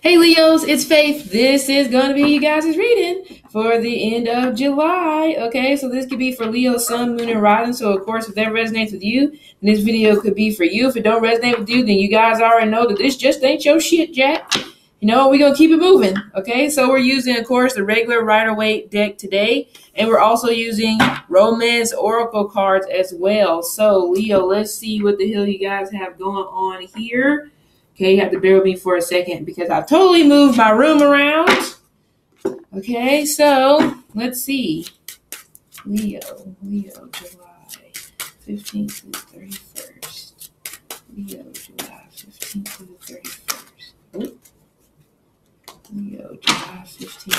Hey Leos, it's Faith. This is going to be you guys' reading for the end of July. Okay, so this could be for Leo, Sun, Moon, and Rising. So of course, if that resonates with you, then this video could be for you. If it don't resonate with you, then you guys already know that this just ain't your shit, Jack. You know, we're going to keep it moving. Okay, so we're using, of course, the regular Rider-Waite deck today. And we're also using Romance Oracle cards as well. So Leo, let's see what the hell you guys have going on here. Okay, you have to bear with me for a second because I totally moved my room around. Okay, so let's see. Leo, July 15th to the 31st. Leo, July 15th to the 31st. Oop. Leo, July 15th to the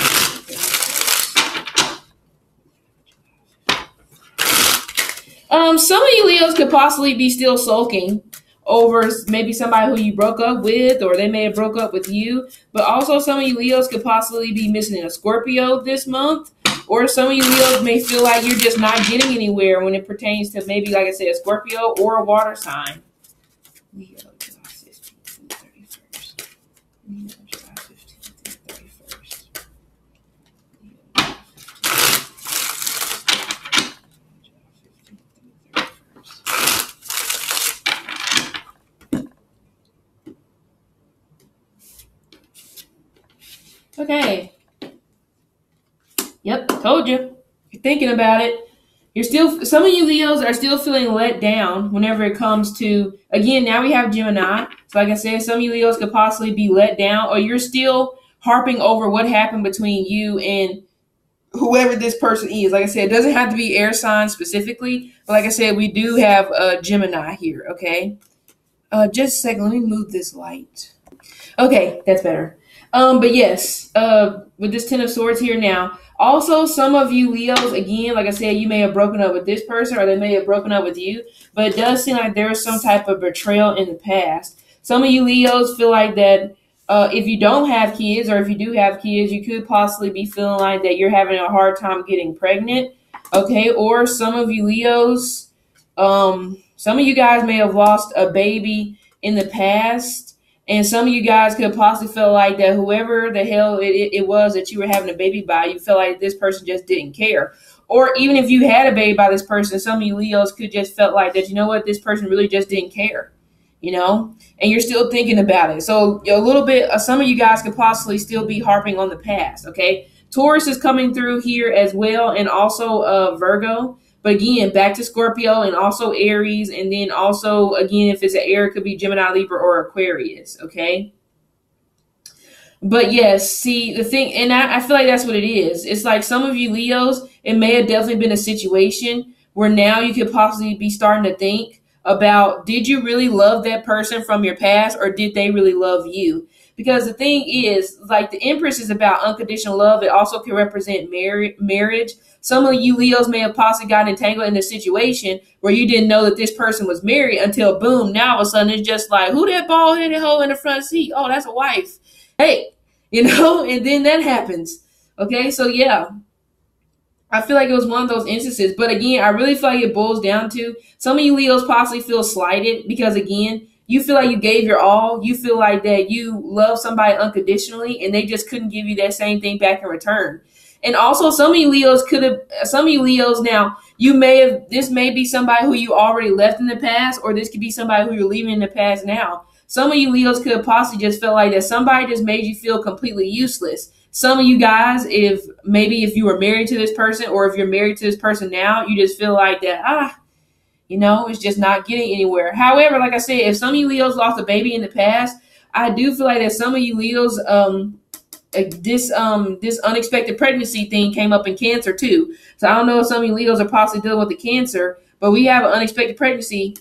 31st. Some of you Leos could possibly be still sulking over maybe somebody who you broke up with, or they may have broke up with you. But also some of you Leos could possibly be missing a Scorpio this month, or some of you Leos may feel like you're just not getting anywhere when it pertains to maybe, like I said, a Scorpio or a water sign. Leo, July 15th to the 31st. Leo, July 15th to the 31st. Okay. Yep, told you. You're thinking about it. You're still, some of you Leos are still feeling let down whenever it comes to, again, now we have Gemini. So like I said, some of you Leos could possibly be let down, or you're still harping over what happened between you and whoever this person is. Like I said, it doesn't have to be air sign specifically, but like I said, we do have Gemini here, okay? Just a second, let me move this light. Okay, that's better. But yes, with this Ten of Swords here now, also some of you Leos, again, like I said, you may have broken up with this person or they may have broken up with you, but it does seem like there's some type of betrayal in the past. Some of you Leos feel like that if you don't have kids, or if you do have kids, you could possibly be feeling like that you're having a hard time getting pregnant, okay? Or some of you Leos, some of you guys may have lost a baby in the past. And some of you guys could possibly feel like that whoever the hell it was that you were having a baby by, you feel like this person just didn't care. Or even if you had a baby by this person, some of you Leos could just felt like that, you know what, this person really just didn't care, you know, and you're still thinking about it. So a little bit, some of you guys could possibly still be harping on the past, okay? Taurus is coming through here as well, and also Virgo. But again, back to Scorpio and also Aries. And then also, again, if it's an air, it could be Gemini, Libra, or Aquarius. Okay. But yes, see the thing, and I feel like that's what it is. It's like some of you Leos, it may have definitely been a situation where now you could possibly be starting to think about, did you really love that person from your past, or did they really love you? Because the thing is, like the Empress is about unconditional love. It also can represent marriage. Some of you Leos may have possibly gotten entangled in a situation where you didn't know that this person was married until boom, now all of a sudden it's just like, who that bald-headed hoe in the front seat? Oh, that's a wife. Hey, you know, and then that happens. Okay, so yeah, I feel like it was one of those instances. But again, I really feel like it boils down to some of you Leos possibly feel slighted because, again, you feel like you gave your all. You feel like that you love somebody unconditionally and they just couldn't give you that same thing back in return. And also some of you Leos now, this may be somebody who you already left in the past, or this could be somebody who you're leaving in the past now. Some of you Leos could possibly just feel like that somebody just made you feel completely useless. Some of you guys, if you were married to this person, or if you're married to this person now, you just feel like that, you know, it's just not getting anywhere. However, like I said, if some of you Leos lost a baby in the past, I do feel like that some of you Leos, this unexpected pregnancy thing came up in Cancer too. So I don't know if some of you Leos are possibly dealing with the Cancer, but we have an unexpected pregnancy,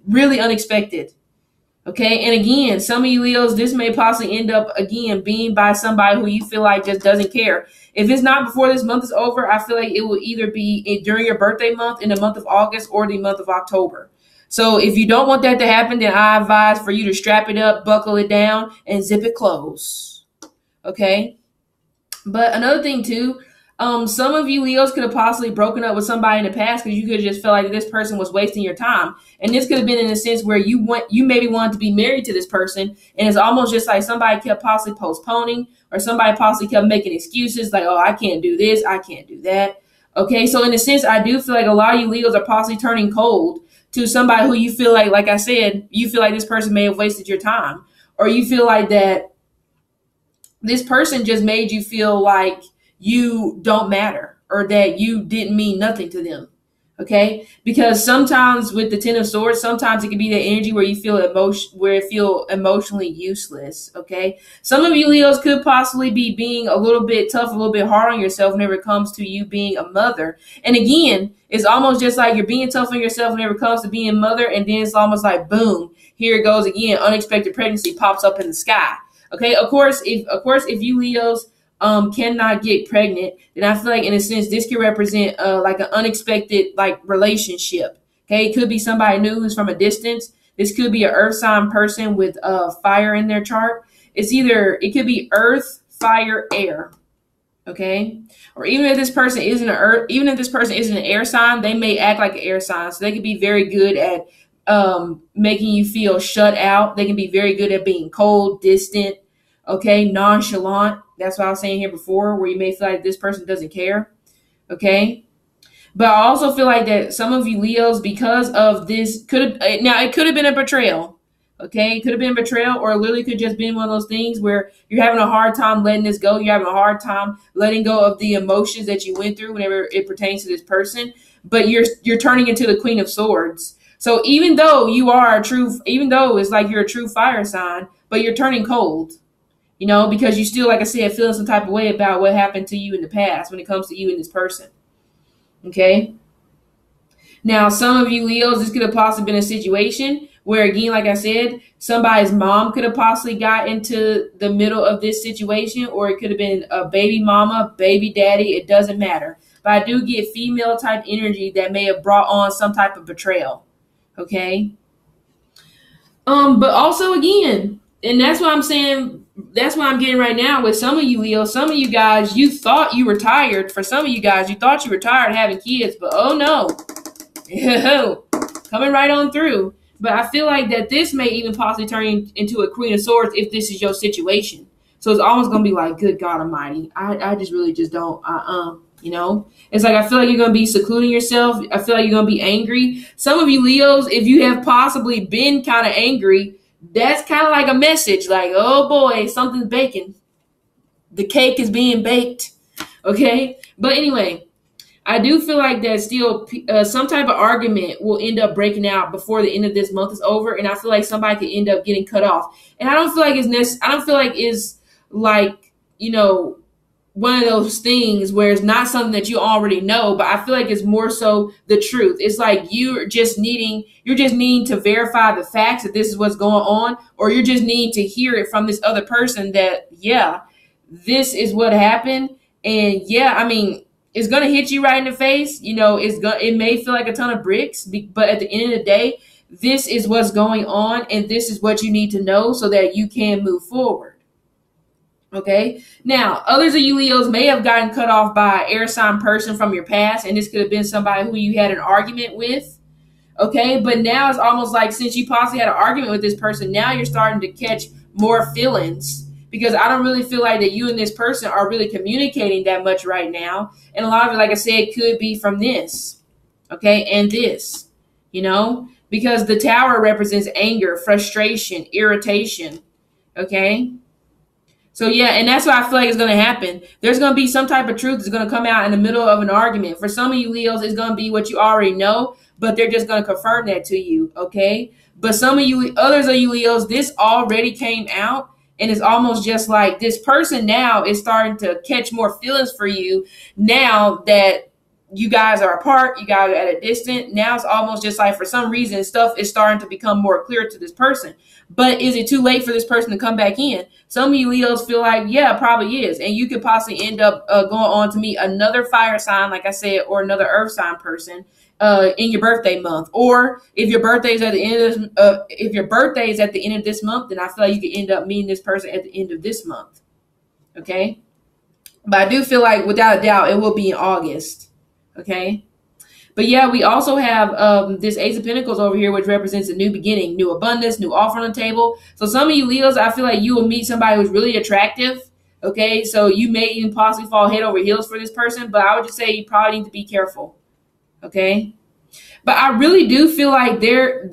really unexpected. Okay, and again, some of you Leos, this may possibly end up, again, being by somebody who you feel like just doesn't care. If it's not before this month is over, I feel like it will either be during your birthday month, in the month of August, or the month of October. So if you don't want that to happen, then I advise for you to strap it up, buckle it down, and zip it closed. Okay? But another thing, too, Some of you Leos could have possibly broken up with somebody in the past because you could have just felt like this person was wasting your time. And this could have been in a sense where you maybe wanted to be married to this person, and it's almost just like somebody kept possibly postponing, or somebody possibly kept making excuses like, oh, I can't do this, I can't do that. Okay, so in a sense, I do feel like a lot of you Leos are possibly turning cold to somebody who you feel like I said, you feel like this person may have wasted your time, or you feel like that this person just made you feel like you don't matter, or that you didn't mean nothing to them. Okay, because sometimes with the Ten of Swords, sometimes it can be the energy where you feel emotionally useless. Okay, some of you Leos could possibly be being a little bit tough, a little bit hard on yourself whenever it comes to you being a mother. And again, it's almost just like you're being tough on yourself whenever it comes to being a mother, and then it's almost like boom, here it goes again. Unexpected pregnancy pops up in the sky. Okay, of course, if you Leos cannot get pregnant, then I feel like in a sense this could represent like an unexpected like relationship. Okay, it could be somebody new who's from a distance. This could be an earth sign person with fire in their chart. It could be earth, fire, air. Okay, or even if this person isn't an air sign, they may act like an air sign. So they could be very good at making you feel shut out. They can be very good at being cold, distant, okay, nonchalant. That's what I was saying here before, where you may feel like this person doesn't care. Okay. But I also feel like that some of you Leos, because of this, it could have been a betrayal. Okay. It could have been betrayal, or it literally could just been one of those things where you're having a hard time letting this go. You're having a hard time letting go of the emotions that you went through whenever it pertains to this person. But you're turning into the Queen of Swords. So even though it's like you're a true fire sign, but you're turning cold. You know, because you still, like I said, feeling some type of way about what happened to you in the past when it comes to you and this person. Okay. Now, some of you Leos, this could have possibly been a situation where, again, like I said, somebody's mom could have possibly got into the middle of this situation, or it could have been a baby mama, baby daddy. It doesn't matter. But I do get female type energy that may have brought on some type of betrayal. Okay. But also, again, and that's what I'm saying. That's what I'm getting right now with some of you Leo. Some of you guys, you thought you were tired. For some of you guys, you thought you were tired of having kids, but oh no, coming right on through. But I feel like that this may even possibly turn into a Queen of Swords if this is your situation. So it's almost going to be like, good God Almighty, I just really just don't, you know, it's like I feel like you're going to be secluding yourself. I feel like you're going to be angry. Some of you Leos, if you have possibly been kind of angry, that's kind of like a message like, oh boy, something's baking. The cake is being baked. Okay. But anyway, I do feel like that still some type of argument will end up breaking out before the end of this month is over. And I feel like somebody could end up getting cut off. And I don't feel like it's like, you know, one of those things where it's not something that you already know, but I feel like it's more so the truth. It's like you're just needing to verify the facts that this is what's going on, or you're just needing to hear it from this other person that, yeah, this is what happened. And yeah, I mean, it's going to hit you right in the face. You know, it may feel like a ton of bricks, but at the end of the day, this is what's going on, and this is what you need to know so that you can move forward. Okay. Now, others of you Leos may have gotten cut off by an air sign person from your past, and this could have been somebody who you had an argument with. Okay. But now it's almost like since you possibly had an argument with this person, now you're starting to catch more feelings, because I don't really feel like that you and this person are really communicating that much right now. And a lot of it, like I said, could be from this. Okay. And this, you know, because the Tower represents anger, frustration, irritation. Okay. So yeah, and that's what I feel like is going to happen. There's going to be some type of truth that's going to come out in the middle of an argument. For some of you Leos, it's going to be what you already know, but they're just going to confirm that to you, okay? But others of you Leos, this already came out, and it's almost just like this person now is starting to catch more feelings for you now that you guys are apart, you guys are at a distance. Now it's almost just like for some reason stuff is starting to become more clear to this person. But is it too late for this person to come back in? Some of you Leos feel like, yeah, it probably is. And you could possibly end up going on to meet another fire sign, like I said, or another earth sign person in your birthday month. Or if your birthday is at the end of this month, then I feel like you could end up meeting this person at the end of this month. Okay. But I do feel like without a doubt, it will be in August. Okay. But yeah, we also have this Ace of Pentacles over here, which represents a new beginning, new abundance, new offer on the table. So some of you Leos, I feel like you will meet somebody who's really attractive. Okay, so you may even possibly fall head over heels for this person, but I would just say you probably need to be careful. Okay. But I really do feel like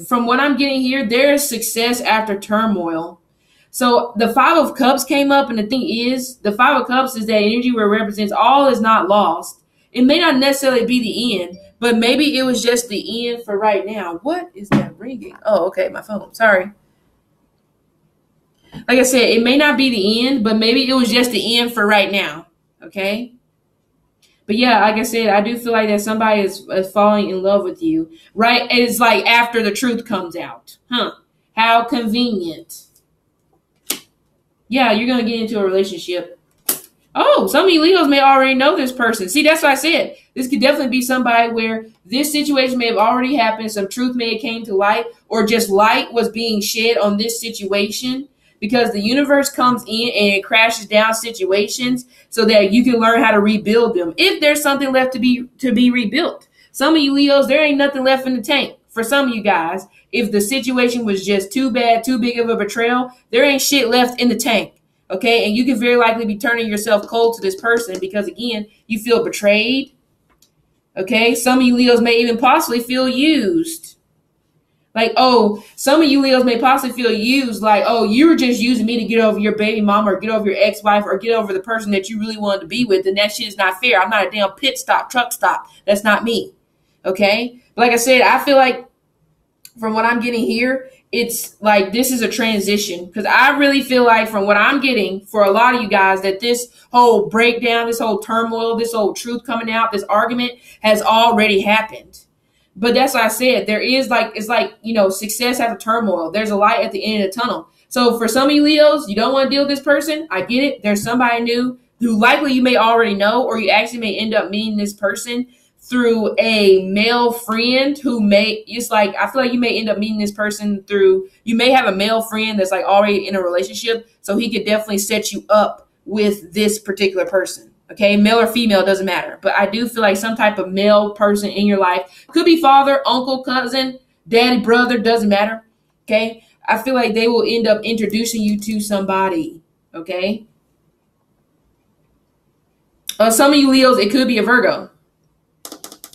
from what I'm getting here, there is success after turmoil. So the Five of Cups came up, and the thing is, the Five of Cups is that energy where it represents all is not lost. It may not necessarily be the end, but maybe it was just the end for right now. What is that ringing? Oh, okay, my phone. Sorry. Like I said, it may not be the end, but maybe it was just the end for right now. Okay? But yeah, like I said, I do feel like that somebody is falling in love with you, right? It's like after the truth comes out. Huh. How convenient. Yeah, you're going to get into a relationship. Oh, some of you Leos may already know this person. See, that's what I said. This could definitely be somebody where this situation may have already happened. Some truth may have came to light, or just light was being shed on this situation, because the universe comes in and it crashes down situations so that you can learn how to rebuild them. If there's something left to be rebuilt. Some of you Leos, there ain't nothing left in the tank. For some of you guys, if the situation was just too bad, too big of a betrayal, there ain't shit left in the tank. Okay, and you can very likely be turning yourself cold to this person because, again, you feel betrayed. Okay, some of you Leos may even possibly feel used. Like, oh, some of you Leos may possibly feel used. Like, oh, you were just using me to get over your baby mama, or get over your ex-wife, or get over the person that you really wanted to be with, and that shit is not fair. I'm not a damn pit stop, truck stop. That's not me. Okay, but like I said, I feel like from what I'm getting here, it's like this is a transition, because I really feel like from what I'm getting for a lot of you guys that this whole breakdown, this whole turmoil, this whole truth coming out, this argument has already happened. But that's what I said. There is like, it's like, you know, success after turmoil. There's a light at the end of the tunnel. So for some of you Leos, you don't want to deal with this person. I get it. There's somebody new who likely you may already know, or you actually may end up meeting this person through a male friend who may, it's like, I feel like you may end up meeting this person through, you may have a male friend that's like already in a relationship. So he could definitely set you up with this particular person. Okay. Male or female, doesn't matter. But I do feel like some type of male person in your life, could be father, uncle, cousin, daddy, brother, doesn't matter. Okay. I feel like they will end up introducing you to somebody. Okay. Some of you Leos, it could be a Virgo.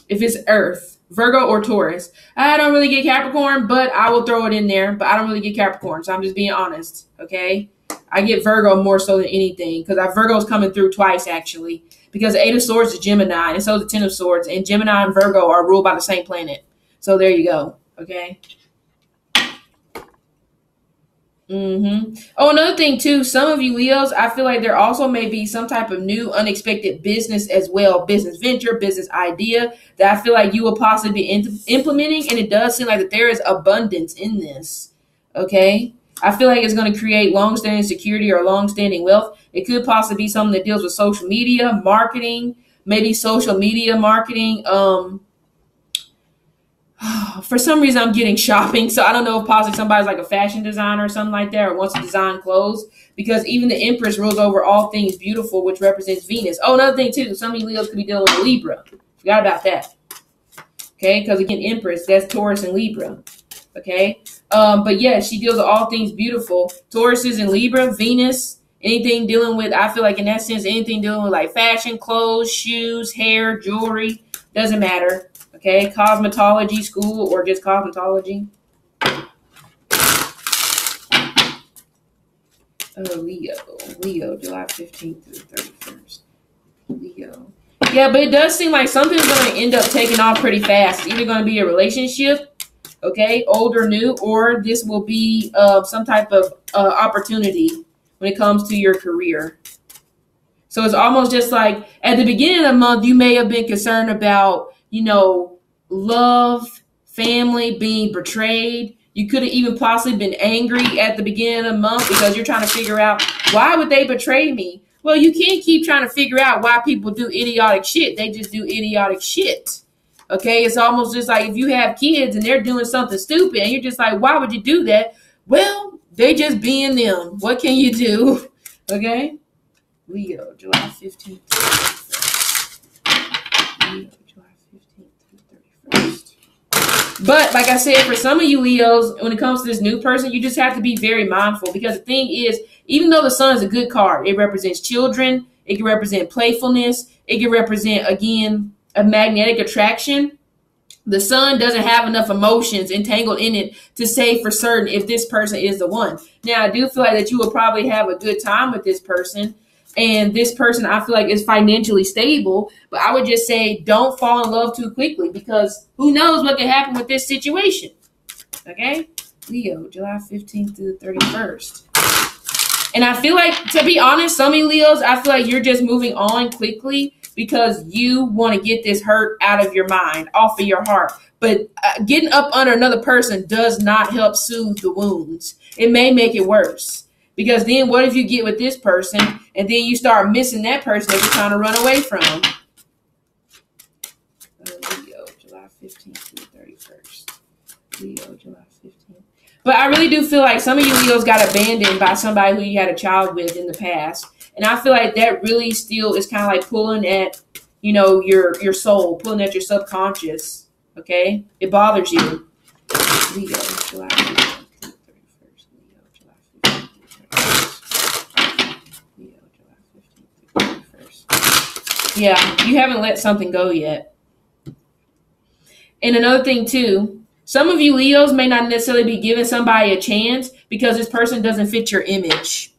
If it's Earth, Virgo or Taurus. I don't really get Capricorn, but I will throw it in there. But I don't really get Capricorn, so I'm just being honest, okay? I get Virgo more so than anything, because Virgo's coming through twice, actually. Because Eight of Swords is Gemini, and so is the Ten of Swords. And Gemini and Virgo are ruled by the same planet. So there you go, okay? Oh, another thing too, some of you Leos, I feel like there also may be some type of new unexpected business as well, business venture, business idea that I feel like you will possibly be implementing, and it does seem like that there is abundance in this. Okay, I feel like it's going to create long-standing security or long-standing wealth. It could possibly be something that deals with social media marketing, maybe social media marketing. For some reason, I'm getting shopping. So I don't know if possibly somebody's like a fashion designer or something like that, or wants to design clothes, because even the Empress rules over all things beautiful, which represents Venus. Oh, another thing too, some of you Leos could be dealing with Libra. Forgot about that. Okay, because again, Empress, that's Taurus and Libra. Okay, but yeah, she deals with all things beautiful. Taurus is in Libra, Venus, anything dealing with, I feel like in that sense, anything dealing with like fashion, clothes, shoes, hair, jewelry, doesn't matter. Okay, cosmetology school or just cosmetology. Oh, Leo, July 15th through 31st. Leo. Yeah, but it does seem like something's going to end up taking off pretty fast. It's either going to be a relationship, okay, old or new, or this will be some type of opportunity when it comes to your career. So it's almost just like at the beginning of the month, you may have been concerned about, you know, love, family, being betrayed. You could have even possibly been angry at the beginning of the month because you're trying to figure out, why would they betray me? Well, you can't keep trying to figure out why people do idiotic shit. They just do idiotic shit. Okay, it's almost just like if you have kids and they're doing something stupid and you're just like, why would you do that? Well, they just being them. What can you do? Okay. Leo, July 15th. Leo, July 15th through 31st. But like I said, for some of you Leos, when it comes to this new person, you just have to be very mindful, because the thing is, even though the sun is a good card, it represents children, it can represent playfulness, it can represent, again, a magnetic attraction. The sun doesn't have enough emotions entangled in it to say for certain if this person is the one. Now, I do feel like that you will probably have a good time with this person. And this person, I feel like, is financially stable. But I would just say don't fall in love too quickly, because who knows what can happen with this situation. Okay? Leo, July 15th through the 31st. And I feel like, to be honest, some of you Leos, I feel like you're just moving on quickly because you want to get this hurt out of your mind, off of your heart. But getting up under another person does not help soothe the wounds. It may make it worse. Because then what if you get with this person and then you start missing that person that you're trying to run away from? Leo, July 15th through 31st. Leo, July 15th. But I really do feel like some of you Leos got abandoned by somebody who you had a child with in the past. And I feel like that really still is kind of like pulling at, you know, your soul, pulling at your subconscious. Okay? It bothers you. Leo, July 15th. Yeah, you haven't let something go yet. And another thing too, some of you Leos may not necessarily be giving somebody a chance because this person doesn't fit your image.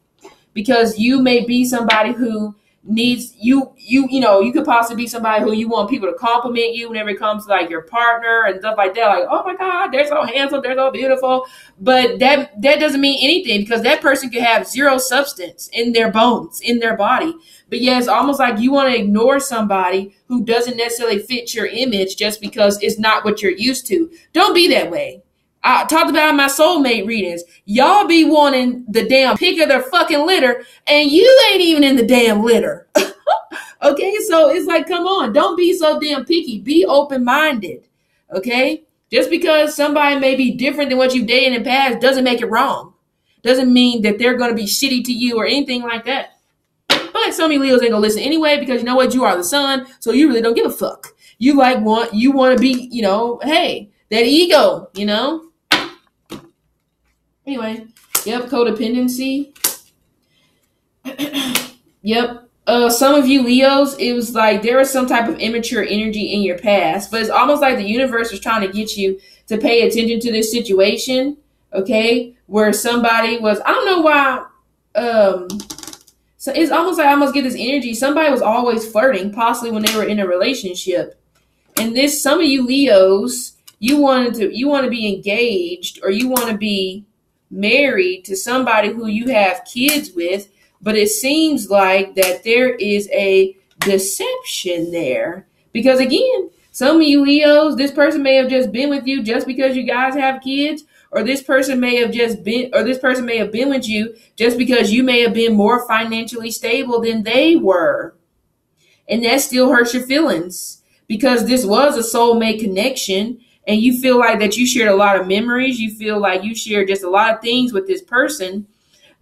Because you may be somebody who needs you know, you could possibly be somebody who you want people to compliment you whenever it comes to like your partner and stuff like that. Like, oh my God, they're so handsome, they're so beautiful. But that doesn't mean anything, because that person could have zero substance in their bones, in their body. But yeah, it's almost like you want to ignore somebody who doesn't necessarily fit your image just because it's not what you're used to. Don't be that way. I talked about in my soulmate readings. Y'all be wanting the damn pick of their fucking litter, and you ain't even in the damn litter. Okay, so it's like, come on. Don't be so damn picky. Be open-minded. Okay? Just because somebody may be different than what you've dated in the past doesn't make it wrong. Doesn't mean that they're going to be shitty to you or anything like that. But some of you Leos ain't gonna listen anyway, because you know what? You are the sun, so you really don't give a fuck. You want to be, you know, hey, that ego, you know. Anyway, yep, codependency. Yep. Some of you Leos, it was like there was some type of immature energy in your past, but it's almost like the universe was trying to get you to pay attention to this situation, okay? Where somebody was, I don't know why, so it's almost like I almost get this energy. Somebody was always flirting, possibly when they were in a relationship. And this, some of you Leos, you want to be engaged, or you want to be married to somebody who you have kids with, but it seems like that there is a deception there. Because again, some of you Leos, this person may have just been with you just because you guys have kids, or this person may have been with you just because you may have been more financially stable than they were. And that still hurts your feelings, because this was a soulmate connection, and you feel like that you shared a lot of memories. You feel like you shared just a lot of things with this person.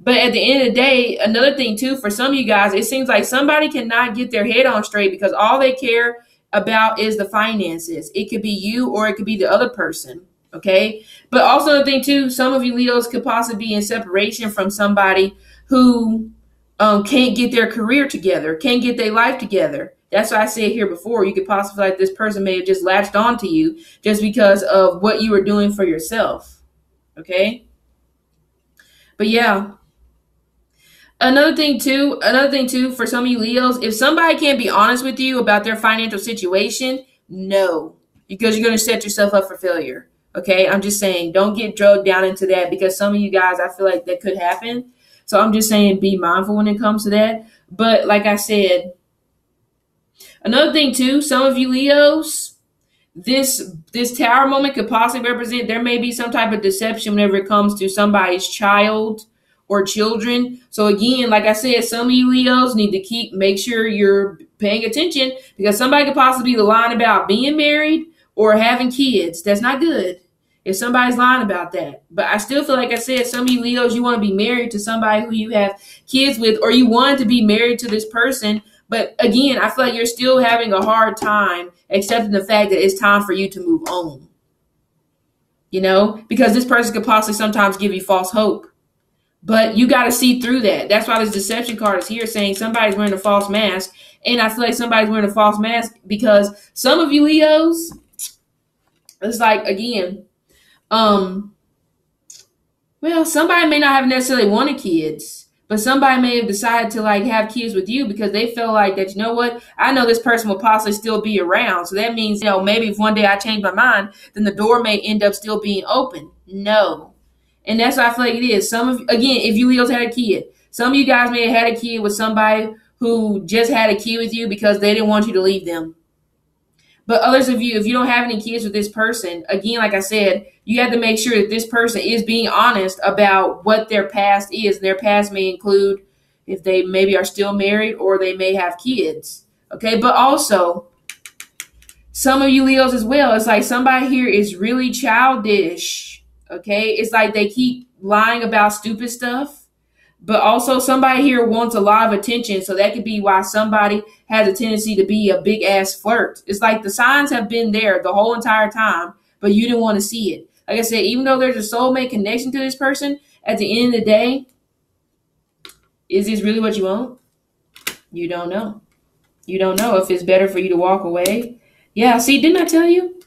But at the end of the day, another thing too, for some of you guys, it seems like somebody cannot get their head on straight because all they care about is the finances. It could be you, or it could be the other person. Okay. But also the thing too, some of you Leos could possibly be in separation from somebody who can't get their career together, can't get their life together. That's why I said here before, you could possibly, like, this person may have just latched onto you just because of what you were doing for yourself. Okay. But yeah. Another thing too, for some of you Leos, if somebody can't be honest with you about their financial situation, no, because you're going to set yourself up for failure. Okay, I'm just saying, don't get drugged down into that, because some of you guys, I feel like that could happen. So I'm just saying, be mindful when it comes to that. But like I said, another thing too, some of you Leos, this tower moment could possibly represent there may be some type of deception whenever it comes to somebody's child or children. So again, like I said, some of you Leos need to make sure you're paying attention, because somebody could possibly be lying about being married or having kids. That's not good. if somebody's lying about that. But I still feel like I said, some of you Leos, you want to be married to somebody who you have kids with, or you wanted to be married to this person. But again, I feel like you're still having a hard time accepting the fact that it's time for you to move on. You know, because this person could possibly sometimes give you false hope. But you got to see through that. That's why this deception card is here saying somebody's wearing a false mask. And I feel like somebody's wearing a false mask because some of you Leos, it's like, again, well, somebody may not have necessarily wanted kids, but somebody may have decided to like have kids with you because they feel like that, you know what, I know this person will possibly still be around. So that means, you know, maybe if one day I change my mind, then the door may end up still being open. No. And that's what I feel like it is. Some of, again, if you Leos had a kid, some of you guys may have had a kid with somebody who just had a kid with you because they didn't want you to leave them. But others of you, if you don't have any kids with this person, again, like I said, you have to make sure that this person is being honest about what their past is. Their past may include if they maybe are still married or they may have kids. Okay, but also some of you Leos as well, it's like somebody here is really childish. Okay, it's like they keep lying about stupid stuff, but also somebody here wants a lot of attention. So that could be why somebody has a tendency to be a big ass flirt. It's like the signs have been there the whole entire time, but you didn't want to see it. Like I said, even though there's a soulmate connection to this person, at the end of the day, is this really what you want? You don't know. You don't know if it's better for you to walk away. Yeah, see, didn't I tell you?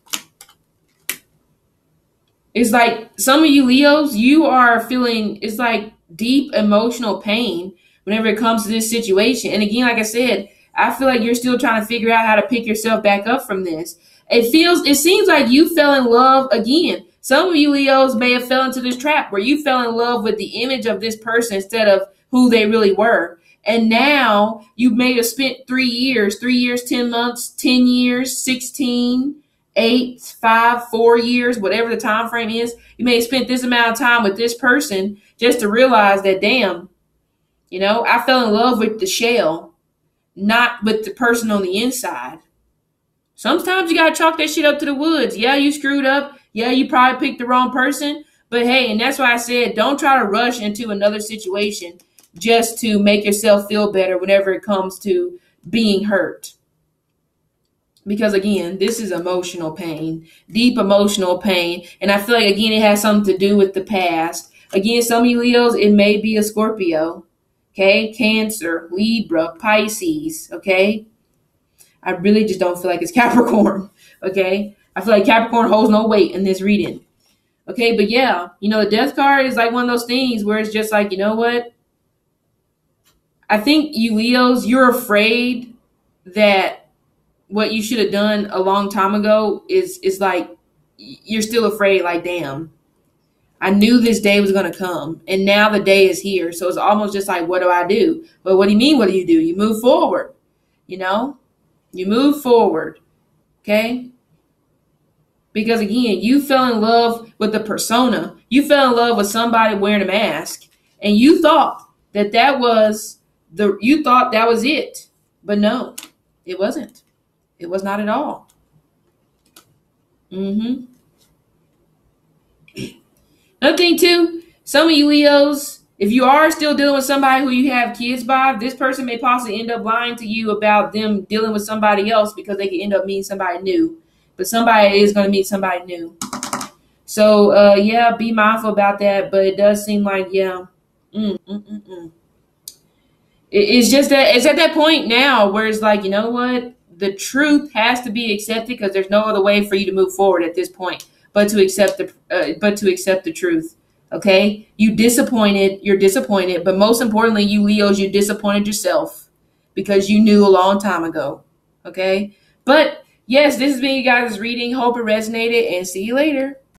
It's like some of you Leos, you are feeling, it's like deep emotional pain whenever it comes to this situation. And again, like I said, I feel like you're still trying to figure out how to pick yourself back up from this. It seems like you fell in love again. Some of you Leos may have fell into this trap where you fell in love with the image of this person instead of who they really were. And now you may have spent 3 years, 10 months, 10 years, 16, 8, 5, 4 years, whatever the time frame is. You may have spent this amount of time with this person just to realize that, damn, you know, I fell in love with the shell, not with the person on the inside. Sometimes you got to chalk that shit up to the woods. Yeah, you screwed up. Yeah, you probably picked the wrong person. But hey, and that's why I said, don't try to rush into another situation just to make yourself feel better whenever it comes to being hurt. Because again, this is emotional pain, deep emotional pain. And I feel like, again, it has something to do with the past. Again, some of you Leos, it may be a Scorpio, okay? Cancer, Libra, Pisces, okay? I really just don't feel like it's Capricorn, okay? I feel like Capricorn holds no weight in this reading, okay? But yeah, you know, the death card is like one of those things where it's just like, you know what? I think you Leos, you're afraid that what you should have done a long time ago is like, you're still afraid, like, damn, I knew this day was going to come and now the day is here. So it's almost just like, what do I do? But what do you mean? What do? You move forward, you know, you move forward. Okay. Because again, you fell in love with the persona. You fell in love with somebody wearing a mask and you thought that was it, but no, it wasn't. It was not at all. Another thing too, some of you Leos, if you are still dealing with somebody who you have kids by, this person may possibly end up lying to you about them dealing with somebody else because they could end up meeting somebody new. But somebody is going to meet somebody new. So, yeah, be mindful about that. But it does seem like, yeah. It's just that it's at that point now where it's like, you know what? The truth has to be accepted because there's no other way for you to move forward at this point but to accept the truth. Okay, you're disappointed, but most importantly, you Leos, you disappointed yourself because you knew a long time ago. Okay, but yes, this has been you guys' reading. Hope it resonated, and see you later.